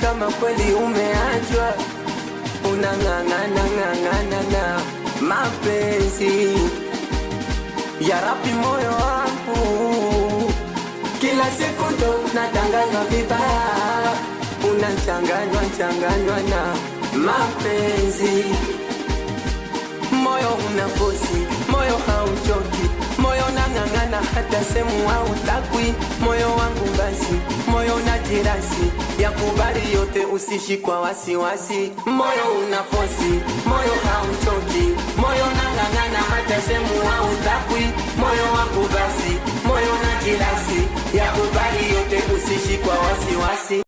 kama kweli umeachwa, unang'ang'ana na mapenzi. Ya Rabbi, moyo wangu kila siku ndo natanganywa vibaya, unachanganywa na mapenzi. Moyo unafosi, moyo hauchoki, moyo nang'ang'ana hata semu hautakwi. Moyo wangu basi, moyo na jirasi, yakubali yote usishikwa wasiwasi. Moyo unafosi, moyo hauchoki, moyo nang'ang'ana hata semu hautakwi. Moyo wangu basi, moyo na jirasi, yakubali yote usishikwa wasiwasi.